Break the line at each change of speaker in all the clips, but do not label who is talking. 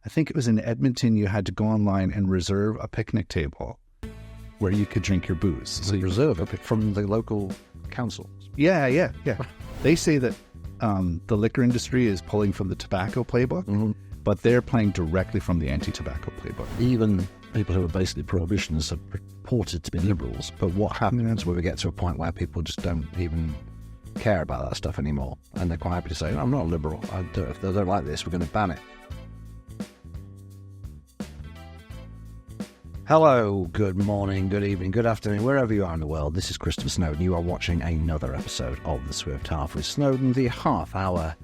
I think it was in Edmonton, you had to go online and reserve a picnic table where you could drink your booze.
So you reserve it from the local council.
Yeah. They say that the liquor industry is pulling from the tobacco playbook, but they're playing directly from the anti-tobacco playbook.
Even people who are basically prohibitionists are purported to be liberals, but what happens when we get to a point where people just don't even care about that stuff anymore, and they're quite happy to say, I'm not a liberal, if they don't like this, we're going to ban it. Hello, good morning, good evening, good afternoon, wherever you are in the world. This is Christopher Snowdon. You are watching another episode of The Swift Half with Snowdon, the half-hour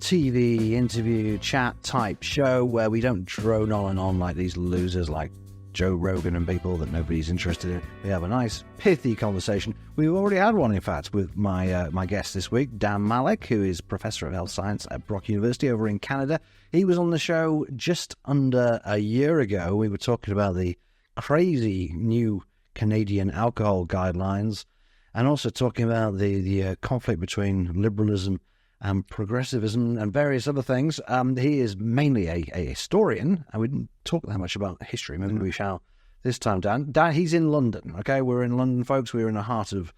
TV interview chat type show where we don't drone on and on like these losers like Joe Rogan and people that nobody's interested in. We have a nice, pithy conversation. We've already had one, in fact, with my guest this week, Dan Malleck, who is Professor of Health Science at Brock University over in Canada. He was on the show just under a year ago. We were talking about the crazy new Canadian alcohol guidelines and also talking about the conflict between liberalism and progressivism and various other things. He is mainly a historian, and we didn't talk that much about history. Maybe we shall this time, Dan. Dan, he's in London, okay? We're in London, folks. We're in the heart of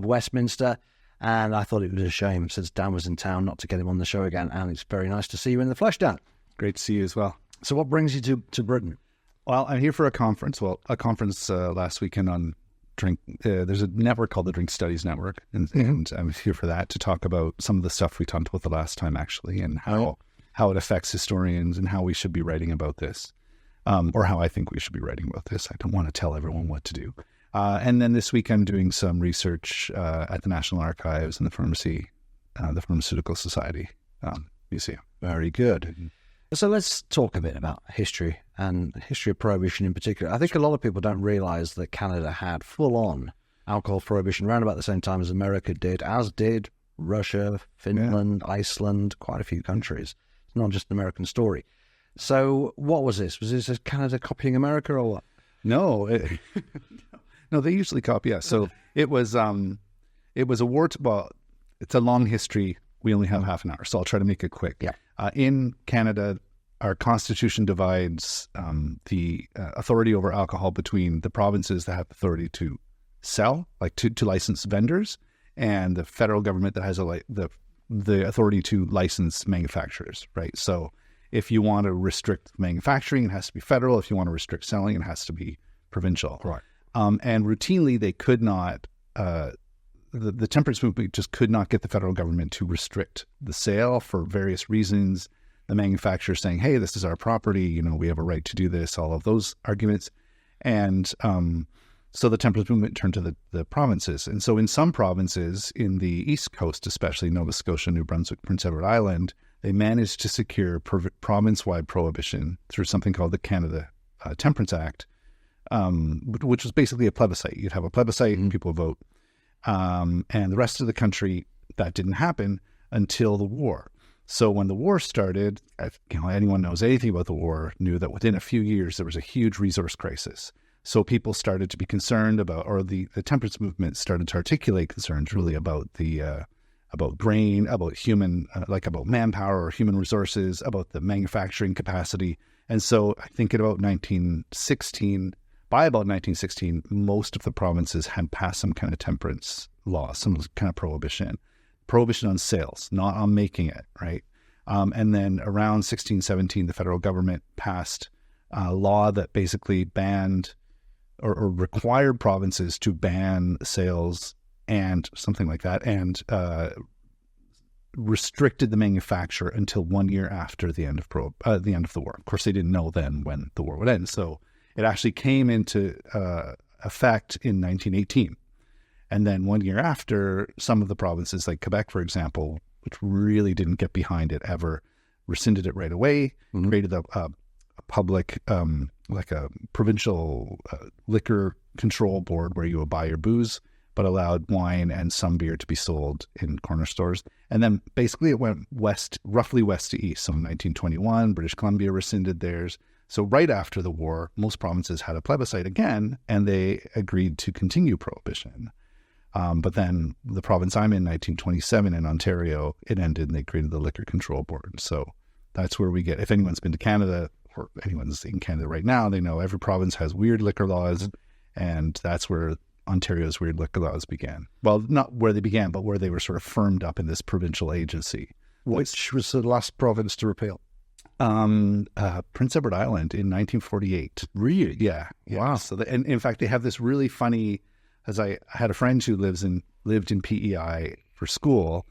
Westminster, and I thought it was a shame, since Dan was in town, not to get him on the show again, and it's very nice to see you in the flesh, Dan.
Great to see you as well.
So what brings you to Britain?
Well, I'm here for a conference. Last weekend on drink. There's a network called the Drink Studies Network, and I'm here for that to talk about some of the stuff we talked about the last time, actually, and how it affects historians and how we should be writing about this, or how I think we should be writing about this. I don't want to tell everyone what to do. And then this week I'm doing some research at the National Archives and the Pharmaceutical Society Museum.
Very good. So let's talk a bit about history, and history of prohibition in particular. I think a lot of people don't realise that Canada had full-on alcohol prohibition around about the same time as America did, as did Russia, Finland, Iceland, quite a few countries. It's not just an American story. So what was this? Was this Canada copying America or what?
No. No, they usually copy us. So it was a war. It's a long history. We only have half an hour, so I'll try to make it quick.
Yeah.
In Canada, our constitution divides the authority over alcohol between the provinces that have authority to sell, like to license vendors, and the federal government that has the authority to license manufacturers, right? So if you want to restrict manufacturing, it has to be federal. If you want to restrict selling, it has to be provincial.
Right.
And routinely, they could not... The temperance movement just could not get the federal government to restrict the sale for various reasons. The manufacturer saying, hey, this is our property, we have a right to do this, all of those arguments. And so the temperance movement turned to the provinces. And so in some provinces, in the East Coast, especially Nova Scotia, New Brunswick, Prince Edward Island, they managed to secure province-wide prohibition through something called the Canada Temperance Act, which was basically a plebiscite. You'd have a plebiscite and people vote. And the rest of the country, that didn't happen until the war. So when the war started, anyone knows anything about the war knew that within a few years there was a huge resource crisis. So people started to be concerned about, or the temperance movement started to articulate concerns really about about grain, about human, about manpower or human resources, about the manufacturing capacity. And so I think by about 1916, most of the provinces had passed some kind of temperance law, some kind of prohibition on sales, not on making it, right? And then around 1617, the federal government passed a law that basically banned or required provinces to ban sales and something like that, and restricted the manufacture until 1 year after the end of the war. Of course, they didn't know then when the war would end, so it actually came into effect in 1918. And then 1 year after, some of the provinces, like Quebec, for example, which really didn't get behind it ever, rescinded it right away, created a public, like a provincial liquor control board where you would buy your booze, but allowed wine and some beer to be sold in corner stores. And then basically it went roughly west to east. So in 1921, British Columbia rescinded theirs. So right after the war, most provinces had a plebiscite again, and they agreed to continue prohibition. But then the province I'm in, 1927 in Ontario, it ended and they created the Liquor Control Board. So that's where we get, if anyone's been to Canada or anyone's in Canada right now, they know every province has weird liquor laws, and that's where Ontario's weird liquor laws began. Well, not where they began, but where they were sort of firmed up in this provincial agency.
Which was the last province to repeal?
Prince Edward Island in 1948.
Really?
Yeah.
Wow.
So, and in fact, they have this really funny. As I had a friend who lived in PEI for school,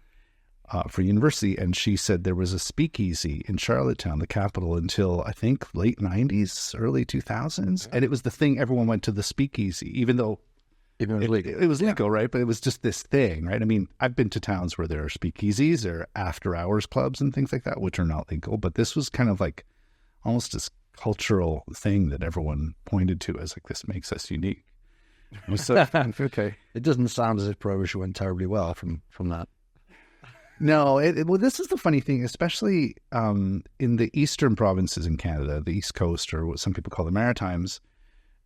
for university, and she said there was a speakeasy in Charlottetown, the capital, until I think late 90s, early 2000s, and it was the thing. Everyone went to the speakeasy, even though
It was legal.
It was legal, right? But it was just this thing, right? I mean, I've been to towns where there are speakeasies or after-hours clubs and things like that, which are not legal. But this was kind of like almost this cultural thing that everyone pointed to as like, this makes us unique. So,
okay. It doesn't sound as if Prohibition went terribly well from that.
no, well, this is the funny thing, especially in the eastern provinces in Canada, the East Coast, or what some people call the Maritimes.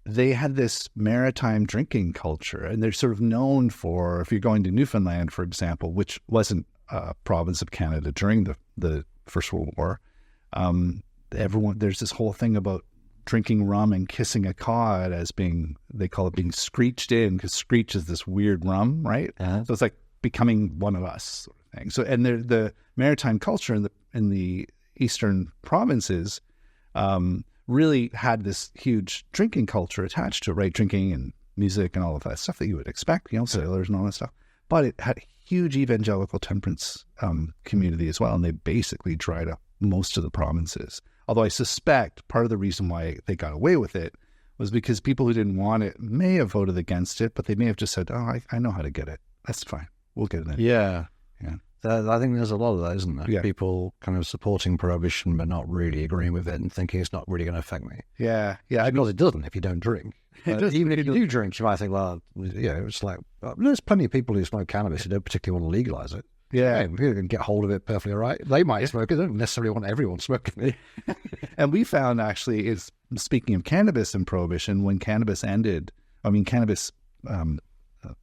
They had this maritime drinking culture, and they're sort of known for, if you're going to Newfoundland, for example, which wasn't a province of Canada during the First World War, there's this whole thing about drinking rum and kissing a cod as being, they call it being screeched in, because screech is this weird rum, right?
Uh-huh.
So it's like becoming one of us sort of thing. So, and the maritime culture in the eastern provinces, really had this huge drinking culture attached to it, right? Drinking and music and all of that stuff that you would expect, sailors and all that stuff. But it had a huge evangelical temperance community as well, and they basically dried up most of the provinces. Although I suspect part of the reason why they got away with it was because people who didn't want it may have voted against it, but they may have just said, oh, I know how to get it. That's fine. We'll get it in.
Yeah.
Yeah.
I think there's a lot of that, isn't there?
Yeah.
People kind of supporting Prohibition but not really agreeing with it and thinking it's not really going to affect me.
Yeah. Yeah.
Because it doesn't if you don't drink. Even if you do drink, you might think, well, it's like, there's plenty of people who smoke cannabis who don't particularly want to legalize it.
Yeah.
If you can get hold of it perfectly all right, they might smoke it. They don't necessarily want everyone smoking it.
And we found, actually, is speaking of cannabis and Prohibition, when cannabis ended,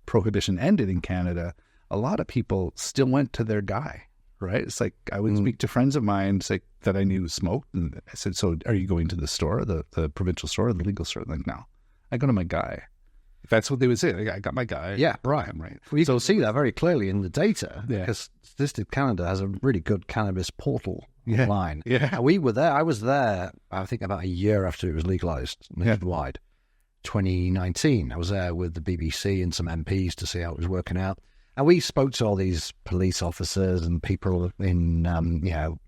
Prohibition ended in Canada, a lot of people still went to their guy, right? It's like I would speak to friends of mine that I knew smoked, and I said, so are you going to the store, the provincial store, or the legal store? Like, no, I go to my guy. If that's what they would say, like, I got my guy.
Yeah, right.
Right.
Well, you can see that very clearly in the data,
Yeah.
because Statistics Canada has a really good cannabis portal
Yeah.
online.
Yeah.
And we were there. I was there, I think, about a year after it was legalized nationwide, 2019. I was there with the BBC and some MPs to see how it was working out. And we spoke to all these police officers and people in,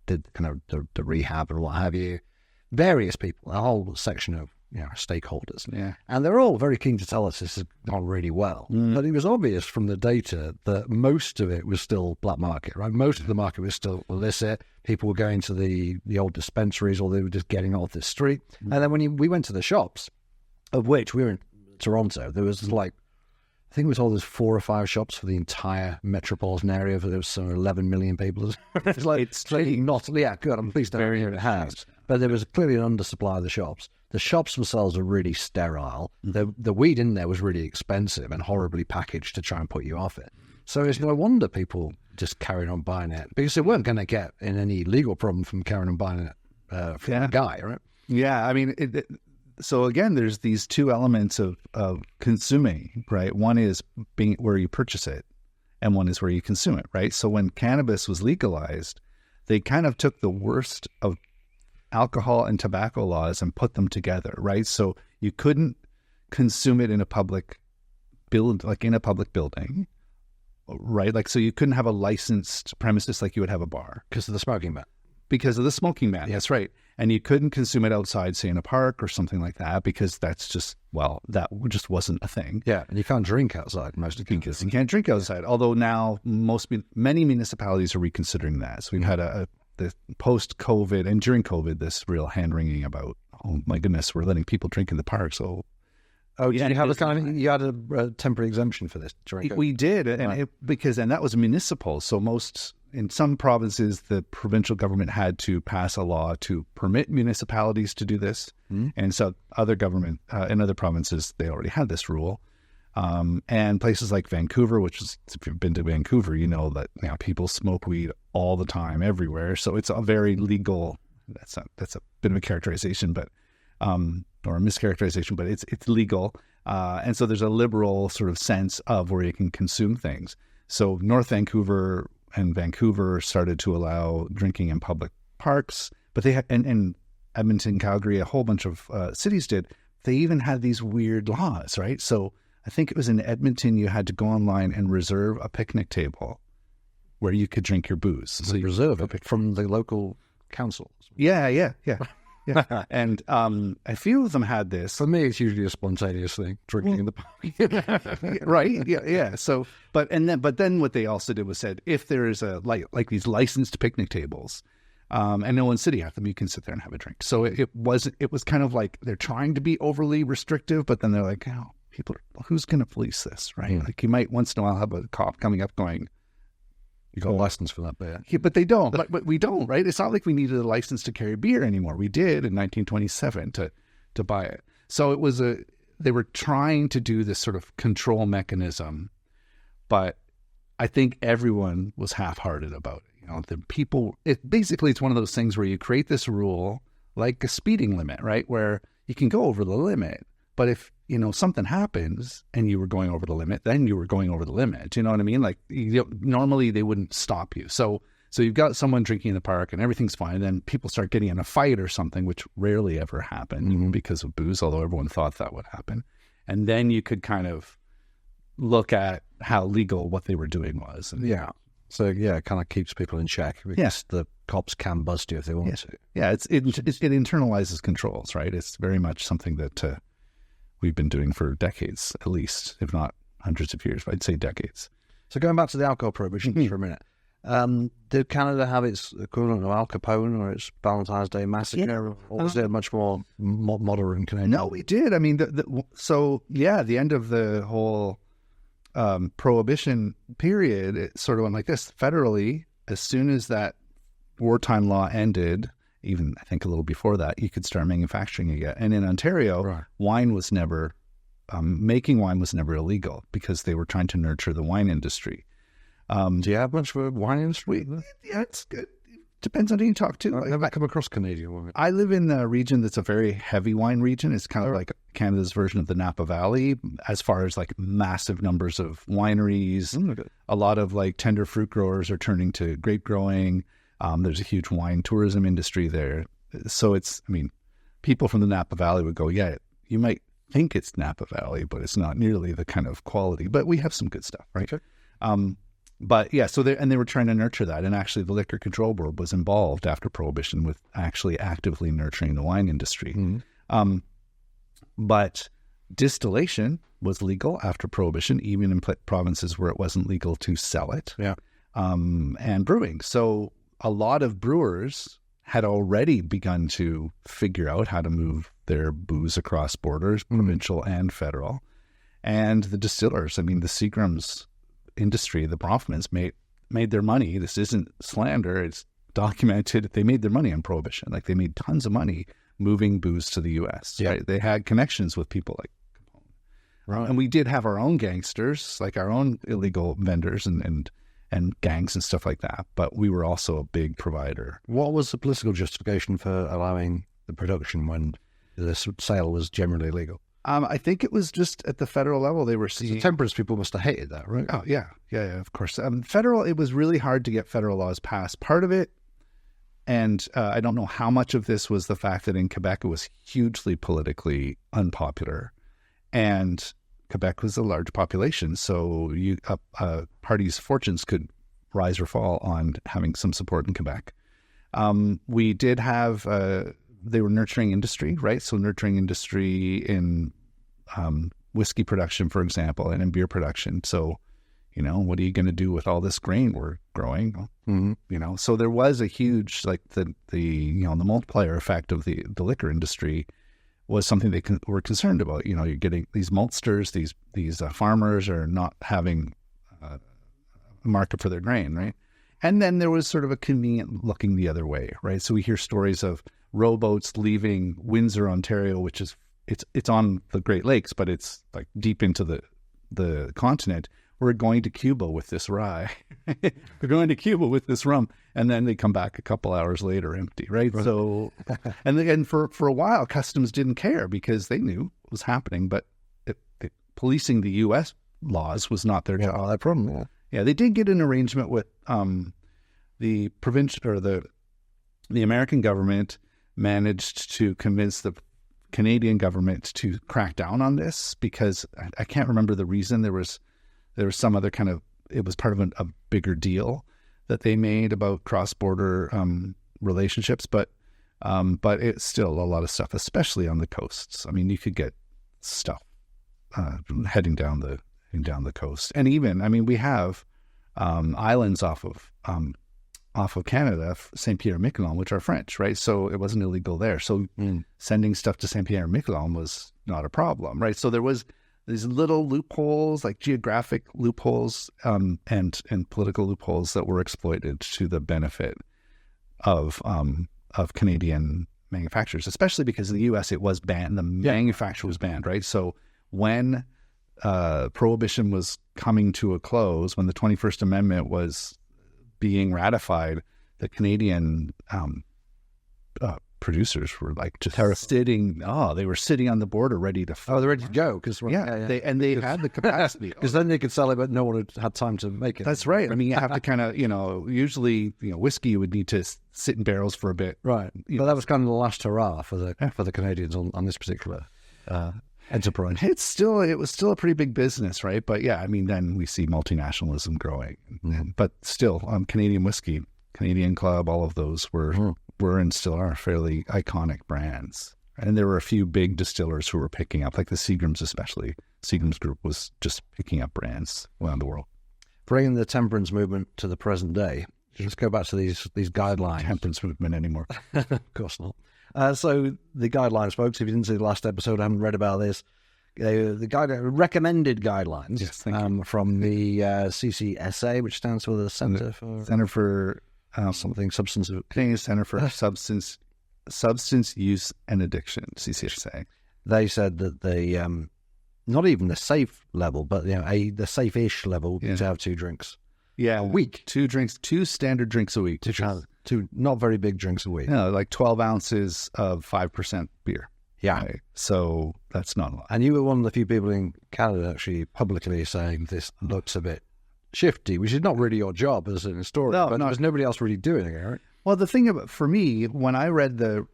did kind of the rehab and what have you, various people, a whole section of stakeholders.
Yeah.
And they're all very keen to tell us this has gone really well. But it was obvious from the data that most of it was still black market, right? Most of the market was still illicit. People were going to the old dispensaries, or they were just getting off the street. And then when we went to the shops, of which we were in Toronto, there was like, I think it was all those 4 or 5 shops for the entire metropolitan area. There was some 11 million people. It's like, it's clearly not, yeah, good. I'm pleased to hear it has. But there was clearly an undersupply of the shops. The shops themselves are really sterile. The weed in there was really expensive and horribly packaged to try and put you off it. So it's no wonder people just carried on buying it, because they weren't going to get in any legal problem from carrying on buying it from a guy, right?
Yeah, I mean, so again, there's these two elements of consuming, right? One is being where you purchase it, and one is where you consume it, right? So when cannabis was legalized, they kind of took the worst of alcohol and tobacco laws and put them together, right? So you couldn't consume it in a public building, right? Like, so you couldn't have a licensed premises like you would have a bar.
Because of the smoking ban.
Because of the smoking ban, that's right. And you couldn't consume it outside, say in a park or something like that, because that's just, that just wasn't a thing.
Yeah, and you can't drink outside most of the
because you can't drink outside. Although now many municipalities are reconsidering that. So we've had the post-COVID and during COVID, this real hand-wringing about, oh my goodness, we're letting people drink in the park. So,
you had a temporary exemption for this during COVID?
We did, and and that was municipal. So in some provinces, the provincial government had to pass a law to permit municipalities to do this. And so in other provinces, they already had this rule. And places like Vancouver, which is, if you've been to Vancouver, you know that people smoke weed all the time, everywhere. So it's a very legal, that's a bit of a characterization, but or a mischaracterization, but it's legal. And so there's a liberal sort of sense of where you can consume things. So North Vancouver and Vancouver started to allow drinking in public parks, but they had, and Edmonton, Calgary, a whole bunch of cities did. They even had these weird laws, right? So I think it was in Edmonton, you had to go online and reserve a picnic table where you could drink your booze.
So you reserve it from the local council.
Yeah. And a few of them had this.
For me, it's usually a spontaneous thing, drinking in the park.
Right. Yeah. So, but then what they also did was said, if there is a like these licensed picnic tables, and no one's sitting at them, you can sit there and have a drink. So it was kind of like they're trying to be overly restrictive, but then they're like, oh, who's going to police this, right? Like you might once in a while have a cop coming up going,
you got a license for that beer.
Yeah, but they don't. But we don't, right? It's not like we needed a license to carry beer anymore. We did in 1927 to buy it. So it was they were trying to do this sort of control mechanism, but I think everyone was half-hearted about it. You know, the people, it's one of those things where you create this rule like a speeding limit, right? Where you can go over the limit, but if, something happens and you were going over the limit, then you were going over the limit. Do you know what I mean? Like normally they wouldn't stop you. So you've got someone drinking in the park and everything's fine. And then people start getting in a fight or something, which rarely ever happened because of booze, although everyone thought that would happen. And then you could kind of look at how legal what they were doing was.
Yeah. So it kind of keeps people in check because the cops can bust you if they want to.
Yeah, it internalizes controls, right? It's very much something that we've been doing for decades, at least, if not hundreds of years. But I'd say decades.
So going back to the alcohol prohibition for a minute, did Canada have its equivalent of Al Capone or its Valentine's Day Massacre, or was it much more modern Canadian?
No, we did. I mean, the end of the whole Prohibition period, it sort of went like this. Federally, as soon as that wartime law ended, even I think a little before that, you could start manufacturing again. And in Ontario, wine was never, making wine was never illegal because they were trying to nurture the wine industry.
Do you have much of a wine industry?
Yeah, it's good. Depends on who you talk to.
I've never come across Canadian wine.
I live in a region that's a very heavy wine region. It's kind of like Canada's version of the Napa Valley, as far as like massive numbers of wineries. A lot of like tender fruit growers are turning to grape growing. There's a huge wine tourism industry there. So people from the Napa Valley would go, yeah, you might think it's Napa Valley, but it's not nearly the kind of quality. But we have some good stuff, right? Sure. But yeah, so they were trying to nurture that. And actually the Liquor Control Board was involved after Prohibition with actually actively nurturing the wine industry. But distillation was legal after Prohibition, even in provinces where it wasn't legal to sell it.
Yeah.
And brewing. So a lot of brewers had already begun to figure out how to move their booze across borders, provincial and federal. And the distillers, the Seagram's industry, the Bronfmans made their money. This isn't slander. It's documented. They made their money on Prohibition. Like they made tons of money moving booze to the U.S.
Yeah.
Right? They had connections with people like Capone. Right. And we did have our own gangsters, like our own illegal vendors and gangs and stuff like that. But we were also a big provider.
What was the political justification for allowing the production when the sale was generally legal?
I think it was just at the federal level they were seeing.
The temperance people must have hated that, right?
Oh, yeah, of course. Federal, it was really hard to get federal laws passed. Part of it, and I don't know how much of this was the fact that in Quebec it was hugely politically unpopular, and Quebec was a large population, so a party's fortunes could rise or fall on having some support in Quebec. We did have... they were nurturing industry, right? So nurturing industry in whiskey production, for example, and in beer production. So, what are you going to do with all this grain we're growing? So there was a huge, like the multiplier effect of the liquor industry was something they were concerned about. You're getting these maltsters, these farmers are not having a market for their grain, right? And then there was sort of a convenient looking the other way, right? So we hear stories of rowboats leaving Windsor, Ontario, which is it's on the Great Lakes, but it's like deep into the continent. We're going to Cuba with this rye. We're going to Cuba with this rum. and then they come back a couple hours later empty, right? So, and again, for a while, customs didn't care because they knew what was happening, but policing the U.S. laws was not their job.
That problem.
Yeah, they did get an arrangement with the provincial or the American government managed to convince the Canadian government to crack down on this because I can't remember the reason. There was some other kind of, it was part of a bigger deal that they made about cross-border relationships, but it's still a lot of stuff, especially on the coasts. I mean, you could get stuff heading down the coast, and even, I mean, we have islands off of Canada, Saint Pierre and Miquelon, which are French, right? So it wasn't illegal there. So sending stuff to Saint Pierre and Miquelon was not a problem, right? So there was these little loopholes, like geographic loopholes, and political loopholes that were exploited to the benefit of Canadian manufacturers, especially because in the U.S. it was banned. The manufacture was banned, right? So when Prohibition was coming to a close, when the 21st Amendment was being ratified, the Canadian producers were like just sitting. They were sitting on the border, ready to.
They're ready to go because
they had the capacity
because then they could sell it, but no one had time to make it.
That's right. I mean, you have to kind of, usually, whiskey you would need to sit in barrels for a bit,
right? But that was kind of the last hurrah for the Canadians on this particular enterprise.
It was still a pretty big business, right? But yeah, I mean, then we see multinationalism growing, but still, Canadian whiskey, Canadian Club, all of those were and still are fairly iconic brands. And there were a few big distillers who were picking up, like the Seagrams especially. Seagrams Group was just picking up brands around the world.
Bringing the temperance movement to the present day, let's go back to these guidelines.
Temperance movement anymore.
Of course not. So the guidelines, folks, if you didn't see the last episode, I haven't read about this. The recommended guidelines from the CCSA, which stands for the Center for something substance.
Canadian Center for Substance Use and Addiction, CCSA.
They said that the not even the safe level, but the safe-ish level to have 2 drinks.
Yeah,
a week.
2 drinks, 2 standard drinks a week.
2 not very big drinks a week.
No, like 12 ounces of 5% beer.
Yeah.
Right? So that's not a lot.
And you were one of the few people in Canada actually publicly saying this looks a bit shifty, which is not really your job as an historian, but there's nobody else really doing it, right?
Well, the thing about, for me, when I read the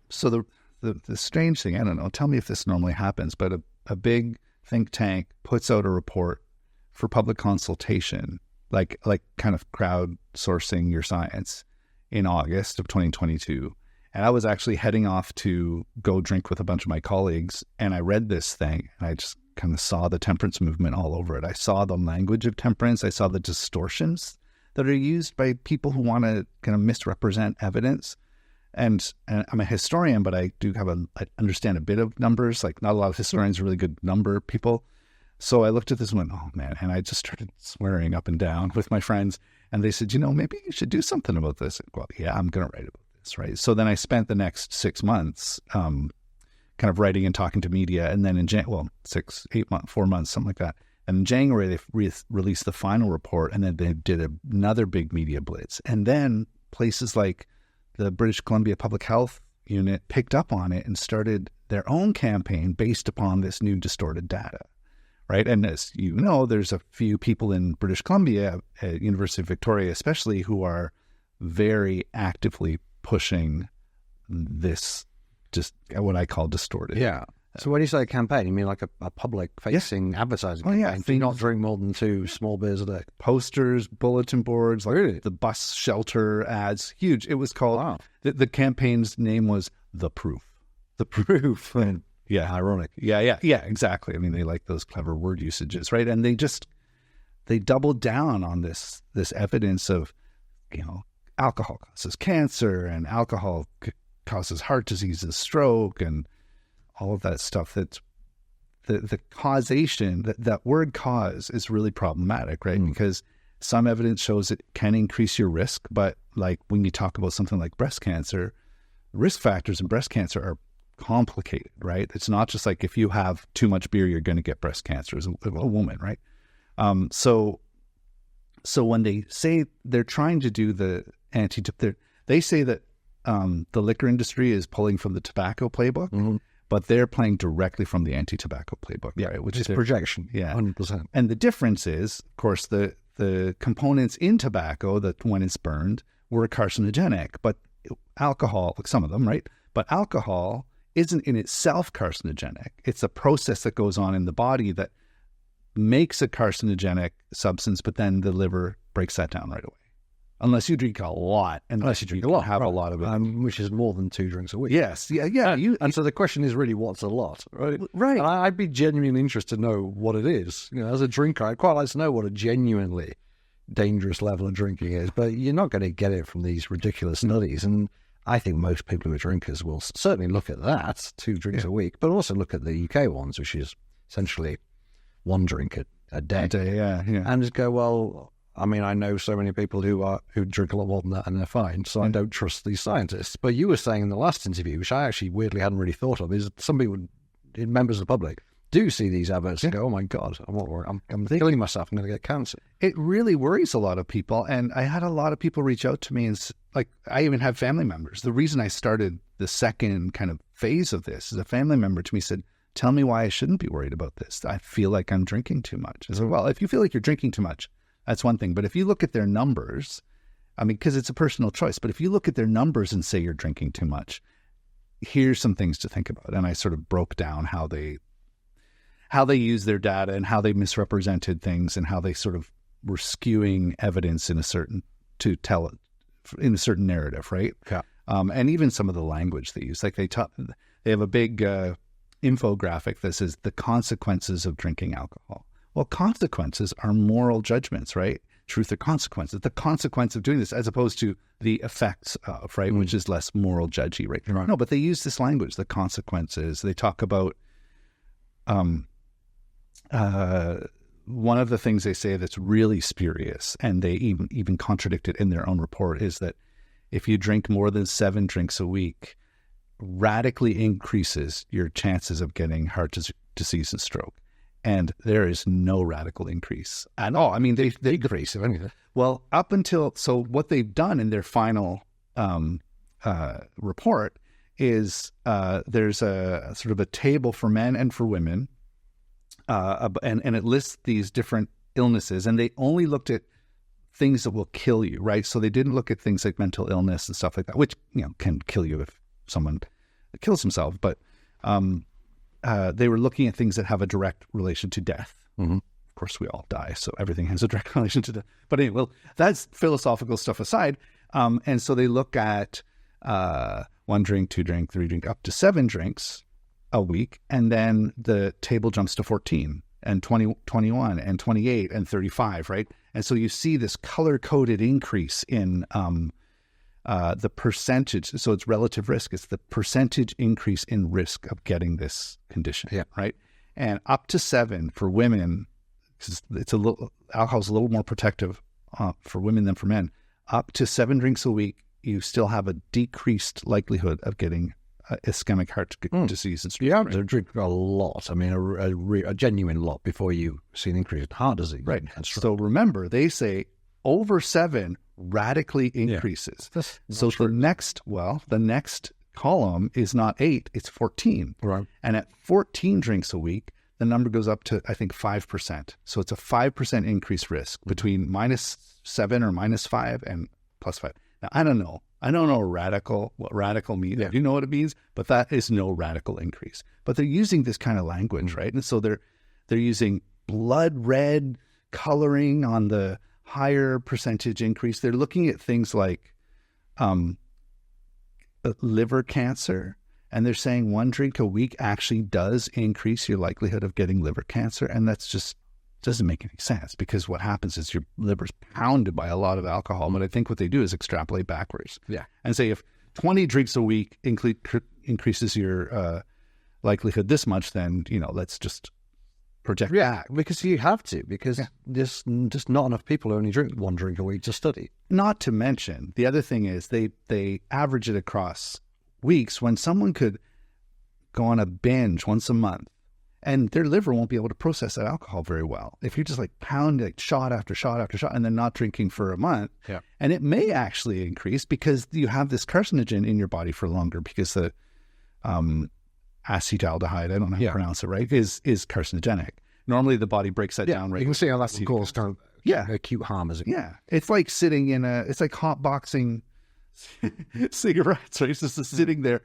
strange thing, I don't know, tell me if this normally happens, but a big think tank puts out a report for public consultation, like kind of crowdsourcing your science in August of 2022. And I was actually heading off to go drink with a bunch of my colleagues, and I read this thing, and I just kind of saw the temperance movement all over it. I saw the language of temperance. I saw the distortions that are used by people who want to kind of misrepresent evidence. And I'm a historian, but I do I understand a bit of numbers. Like, not a lot of historians are really good number people. So I looked at this and went, oh man, and I just started swearing up and down with my friends. And they said, maybe you should do something about this. Well, yeah, I'm going to write about this, right? So then I spent the next 6 months kind of writing and talking to media. And then in 4 months, something like that. And in January, they released the final report, and then they did another big media blitz. And then places like the British Columbia Public Health Unit picked up on it and started their own campaign based upon this new distorted data, right? And as you know, there's a few people in British Columbia, at University of Victoria especially, who are very actively pushing this, just what I call distorted.
Yeah. So when you say a campaign, you mean like a public-facing advertising campaign? Yeah. Do not drink more than 2 small beers a day.
Posters, bulletin boards, like the bus shelter ads, huge. It was called, the campaign's name was The Proof. The Proof. And
yeah, ironic.
Yeah, exactly. I mean, they like those clever word usages, right? And they doubled down on this evidence of, alcohol causes cancer, and alcohol causes heart diseases, stroke, and all of that stuff. That's the causation, that word cause is really problematic, right? Because some evidence shows it can increase your risk, but like when you talk about something like breast cancer, risk factors in breast cancer are complicated, right? It's not just like if you have too much beer, you're going to get breast cancer as a woman, right? So when they say they're trying to do They say that the liquor industry is pulling from the tobacco playbook, but they're playing directly from the anti-tobacco playbook, right?
Which is projection, 100%.
And the difference is, of course, the components in tobacco that when it's burned were carcinogenic, but alcohol, like some of them, right? But alcohol isn't in itself carcinogenic. It's a process that goes on in the body that makes a carcinogenic substance, but then the liver breaks that down right away. Unless you drink a lot.
Unless you drink a lot. Have a lot of it. Which is more than 2 drinks a week.
Yes. Yeah.
And so the question is really, what's a lot, right?
Right.
And I'd be genuinely interested to know what it is. As a drinker, I'd quite like to know what a genuinely dangerous level of drinking is. But you're not going to get it from these ridiculous studies. And I think most people who are drinkers will certainly look at that, 2 drinks a week, but also look at the UK ones, which is essentially 1 drink a day. And just go, well, I mean, I know so many people who drink a lot more than that and they're fine, so I don't trust these scientists. But you were saying in the last interview, which I actually weirdly hadn't really thought of, is some people, members of the public, do see these adverts and go, oh my God, I'm killing myself, I'm going to get cancer.
It really worries a lot of people. And I had a lot of people reach out to me, and I even have family members. The reason I started the second kind of phase of this is a family member to me said, tell me why I shouldn't be worried about this. I feel like I'm drinking too much. I said, well, if you feel like you're drinking too much, that's one thing. But if you look at their numbers, I mean, because it's a personal choice, but if you look at their numbers and say you're drinking too much, here's some things to think about. And I sort of broke down how they use their data and how they misrepresented things and how they sort of were skewing evidence in a certain narrative, right?
Yeah.
And even some of the language they use, like they have a big infographic that says the consequences of drinking alcohol. Well, consequences are moral judgments, right? Truth or consequences. The consequence of doing this, as opposed to the effects of, right, which is less moral judgy, right? No, but they use this language, the consequences. They talk about one of the things they say that's really spurious, and they even contradict it in their own report, is that if you drink more than 7 drinks a week, radically increases your chances of getting heart disease and stroke. And there is no radical increase at all. I mean, they
decrease, if anything.
Well, so what they've done in their final report is there's a sort of a table for men and for women, and it lists these different illnesses, and they only looked at things that will kill you, right? So they didn't look at things like mental illness and stuff like that, which can kill you if someone kills himself, but they were looking at things that have a direct relation to death. Mm-hmm. Of course, we all die, so everything has a direct relation to death. But anyway, well, that's philosophical stuff aside. And so they look at 1 drink, 2 drink, 3 drink, up to 7 drinks a week. And then the table jumps to 14 and 20, 21 and 28 and 35, right? And so you see this color-coded increase in the percentage. So it's relative risk. It's the percentage increase in risk of getting this condition, right? And up to 7 for women, it's alcohol's a little more protective for women than for men. Up to 7 drinks a week, you still have a decreased likelihood of getting ischemic heart disease and stroke.
You have to drink a lot. I mean, a genuine lot before you see an increase in heart disease.
Right. So remember, they say over 7 radically increases. So the next column is not 8, it's 14.
Right.
And at 14 drinks a week, the number goes up to, I think, 5%. So it's a 5% increased risk between -7 or -5 and +5. Now, I don't know what radical means. Yeah. I do know what it means, but that is no radical increase. But they're using this kind of language, right? And so they're using blood red coloring on the higher percentage increase. They're looking at things like liver cancer, and they're saying 1 drink a week actually does increase your likelihood of getting liver cancer, and that's just doesn't make any sense, because what happens is your liver's pounded by a lot of alcohol. But I think what they do is extrapolate backwards.
Yeah.
And say if 20 drinks a week increases your likelihood this much, then, let's just project.
Yeah, because you have to, because just not enough people only drink 1 drink a week to study.
Not to mention, the other thing is they average it across weeks when someone could go on a binge once a month and their liver won't be able to process that alcohol very well. If you're just like pounding like shot after shot after shot and then not drinking for a month, and it may actually increase because you have this carcinogen in your body for longer because the acetaldehyde, I don't know how to pronounce it right, is carcinogenic. Normally the body breaks that down. Right,
you can see how that's caused kind of acute harm, is it?
Yeah, it's like it's like hot boxing cigarettes, right? It's just sitting there,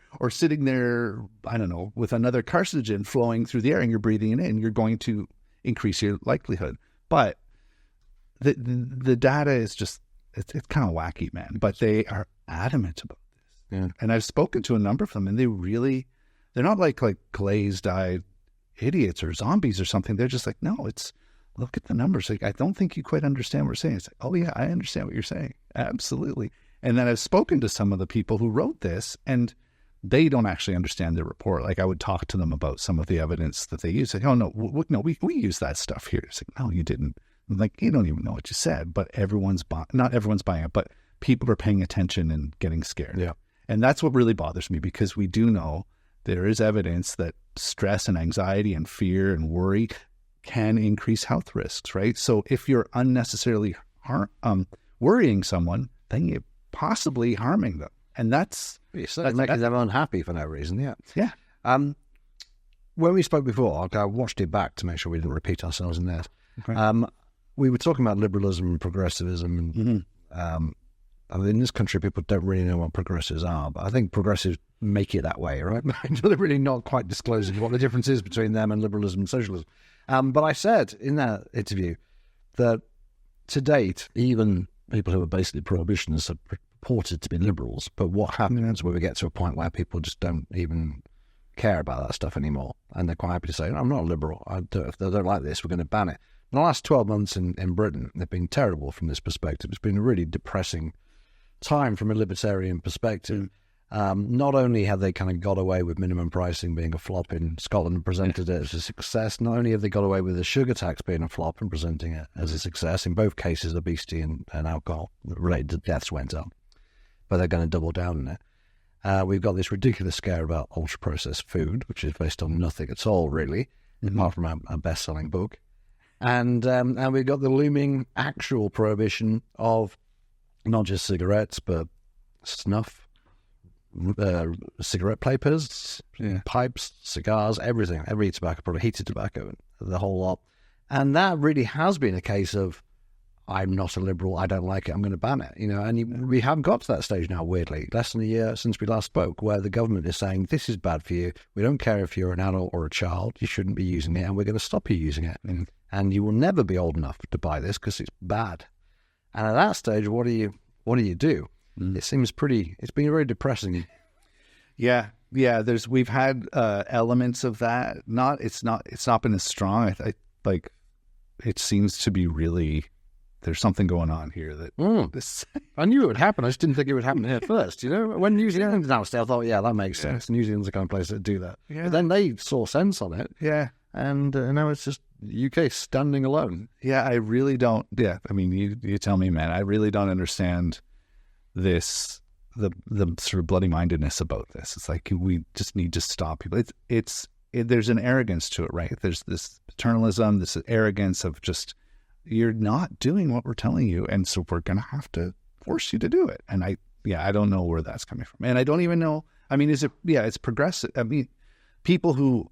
I don't know, with another carcinogen flowing through the air and you're breathing it in, you're going to increase your likelihood. But the data is just, it's kind of wacky, man. But they are adamant about this. Yeah. And I've spoken to a number of them and they're not like glazed-eyed idiots or zombies or something. They're just like, no, look at the numbers. Like, I don't think you quite understand what we're saying. It's like, oh yeah, I understand what you're saying. Absolutely. And then I've spoken to some of the people who wrote this, and they don't actually understand their report. Like, I would talk to them about some of the evidence that they use. Like, oh no, we use that stuff here. It's like, no, you didn't. I'm like, you don't even know what you said. But not everyone's buying it, but people are paying attention and getting scared. Yeah. And that's what really bothers me, because we do know there is evidence that stress and anxiety and fear and worry can increase health risks, right? So if you're unnecessarily worrying someone, then you're possibly harming them. And that's
making them unhappy for no reason. Yeah.
Yeah.
When we spoke before, I watched it back to make sure we didn't repeat ourselves in there. Okay. We were talking about liberalism and progressivism. And, in this country, people don't really know what progressives are, but I think progressives make it that way, right? They're really not quite disclosing what the difference is between them and liberalism and socialism. But I said in that interview that to date, even people who are basically prohibitionists are purported to be liberals. But what happens when we get to a point where people just don't even care about that stuff anymore, and they're quite happy to say, I'm not a liberal. If they don't like this, we're going to ban it. In the last 12 months in Britain, they've been terrible from this perspective. It's been a really depressing time from a libertarian perspective. Not only have they kind of got away with minimum pricing being a flop in Scotland and presented it as a success, not only have they got away with the sugar tax being a flop and presenting it as a success, in both cases obesity and alcohol related to deaths went up, but they're going to double down on it. We've got this ridiculous scare about ultra-processed food, which is based on nothing at all, really, apart from our best-selling book. And we've got the looming actual prohibition of not just cigarettes, but snuff, cigarette papers, pipes, cigars, everything, every tobacco product, heated tobacco, the whole lot. And that really has been a case of, I'm not a liberal, I don't like it, I'm going to ban it. And we have got to that stage now, weirdly, less than a year since we last spoke, where the government is saying, this is bad for you. We don't care if you're an adult or a child, you shouldn't be using it, and we're going to stop you using it. And you will never be old enough to buy this because it's bad. And at that stage, what do you do? It seems it's been very depressing.
Yeah. We've had elements of that. It's not been as strong. It seems to be really, there's something going on here that
I knew it would happen. I just didn't think it would happen here first. When New Zealand announced it, I thought, that makes sense. New Zealand's the kind of place that do that. Yeah. But then they saw sense on it. Yeah. And now it's just the UK standing alone.
Yeah, I really don't. Yeah, I mean, you tell me, man. I really don't understand this, the sort of bloody-mindedness about this. It's like we just need to stop people. There's an arrogance to it, right? There's this paternalism, this arrogance of just, you're not doing what we're telling you, and so we're going to have to force you to do it. And I don't know where that's coming from. And I don't even know, I mean, it's progressive. I mean, people who,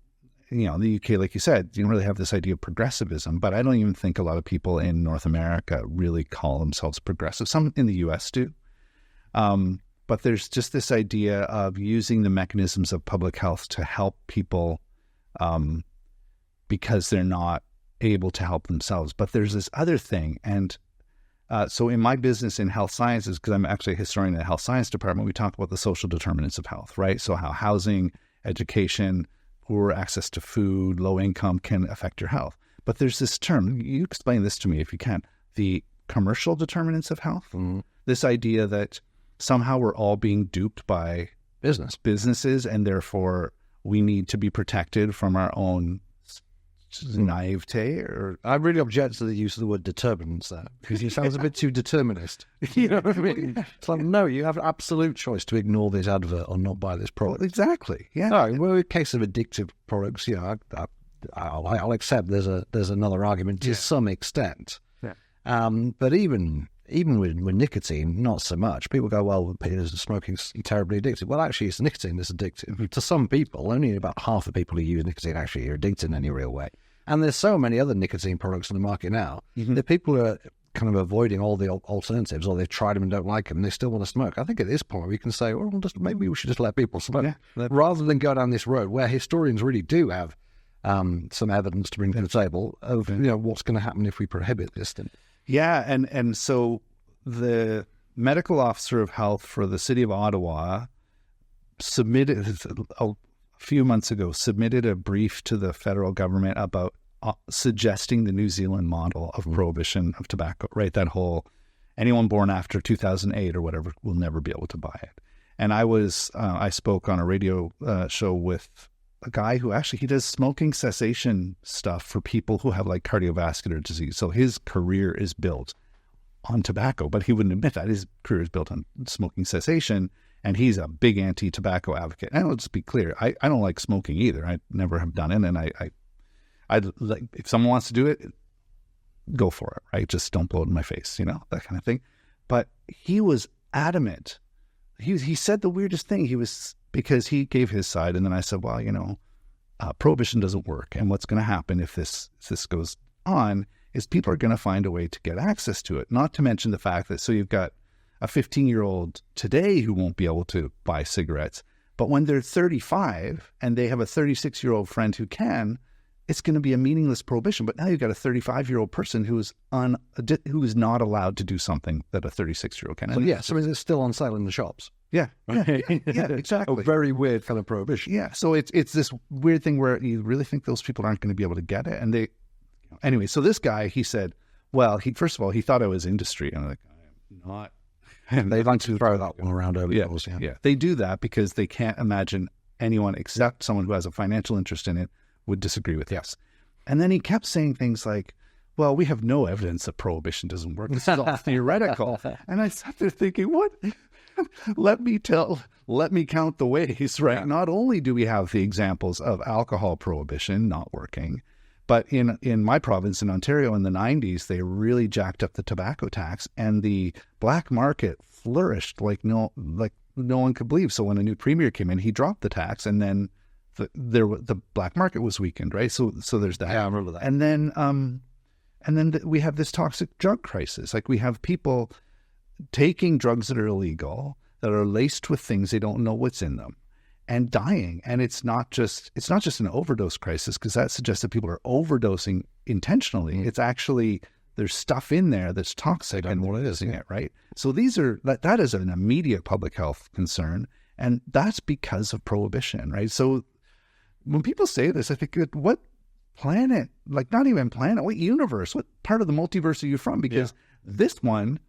the UK, like you said, you don't really have this idea of progressivism, but I don't even think a lot of people in North America really call themselves progressive. Some in the US do. But there's just this idea of using the mechanisms of public health to help people because they're not able to help themselves. But there's this other thing. And so in my business in health sciences, because I'm actually a historian in the health science department, we talk about the social determinants of health, right? So how housing, education, poor access to food, low income can affect your health. But there's this term, you explain this to me if you can, the commercial determinants of health. This idea that somehow we're all being duped by businesses, and therefore we need to be protected from our own naivete. Or
I really object to the use of the word determinants there, because it sounds a bit too determinist. You know what I mean? It's like, no, you have absolute choice to ignore this advert or not buy this product.
Exactly. Yeah.
No, well, in case of addictive products, I I'll accept there's another argument to some extent.
Yeah.
But even with nicotine, not so much. People go, well, smoking's terribly addictive. Well, actually, it's nicotine that's addictive. To some people, only about half the people who use nicotine actually are addicted in any real way. And there's so many other nicotine products on the market now that people are kind of avoiding all the alternatives, or they've tried them and don't like them, and they still want to smoke. I think at this point we can say, well, maybe we should just let people smoke, rather than go down this road where historians really do have some evidence to bring to the table of what's going to happen if we prohibit this.
Yeah, and so the medical officer of health for the city of Ottawa submitted a few months ago a brief to the federal government about suggesting the New Zealand model of prohibition of tobacco, right? That whole anyone born after 2008 or whatever will never be able to buy it. And I spoke on a radio show with a guy who actually, he does smoking cessation stuff for people who have like cardiovascular disease. So his career is built on tobacco, but he wouldn't admit that. His career is built on smoking cessation, and he's a big anti-tobacco advocate. And let's be clear, I don't like smoking either. I never have done it, and I'd like, if someone wants to do it, go for it, right? Just don't blow it in my face, that kind of thing. But he was adamant. He said the weirdest thing. Because he gave his side, and then I said, well, prohibition doesn't work, and what's going to happen if this goes on is people are going to find a way to get access to it. Not to mention the fact that, so you've got a 15-year-old today who won't be able to buy cigarettes, but when they're 35 and they have a 36-year-old friend who can, it's going to be a meaningless prohibition. But now you've got a 35-year-old person who is not allowed to do something that a 36-year-old can.
So it's still on sale in the shops.
Yeah, exactly.
A very weird kind of prohibition.
Yeah, so it's this weird thing where you really think those people aren't going to be able to get it, and anyway. So this guy, he said, well, first of all, he thought I was industry, and I'm like, I'm not.
And they like to throw that one around over
the walls. Yeah, they do that because they can't imagine anyone except someone who has a financial interest in it would disagree with this. And then he kept saying things like, well, we have no evidence that prohibition doesn't work. This is all theoretical. And I sat there thinking, what? Let me count the ways, right? Yeah. Not only do we have the examples of alcohol prohibition not working, but in my province in Ontario in the 90s, they really jacked up the tobacco tax, and the black market flourished like no one could believe. So when a new premier came in, he dropped the tax, and then the black market was weakened, right? So there's that.
Yeah, I remember that.
And then we have this toxic drug crisis. Like, we have people taking drugs that are illegal, that are laced with things they don't know what's in them, and dying. And it's not just an overdose crisis, because that suggests that people are overdosing intentionally. It's actually, there's stuff in there that's toxic, and what it is, right? So that is an immediate public health concern, and that's because of prohibition, right? So when people say this, I think, what planet, like not even planet, what universe, what part of the multiverse are you from? Because this one,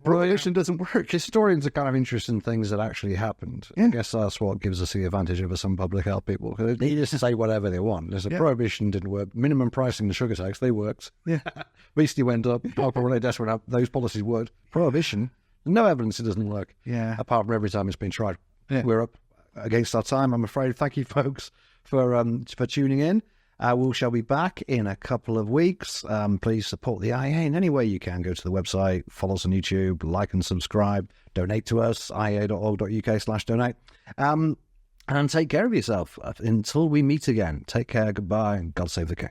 prohibition doesn't work.
Historians are kind of interested in things that actually happened. I guess that's what gives us the advantage over some public health people. They just say whatever they want. There's a prohibition didn't work. Minimum pricing, the sugar tax, they worked. Yeah. Obesity went up. Alcohol deaths went up. Those policies worked. Prohibition, no evidence it doesn't work. Yeah. Apart from every time it's been tried. Yeah. We're up against our time, I'm afraid. Thank you, folks, for tuning in. We shall be back in a couple of weeks. Please support the IA in any way you can. Go to the website, follow us on YouTube, like and subscribe, donate to us, ia.org.uk/donate. And take care of yourself. Until we meet again, take care, goodbye, and God save the King.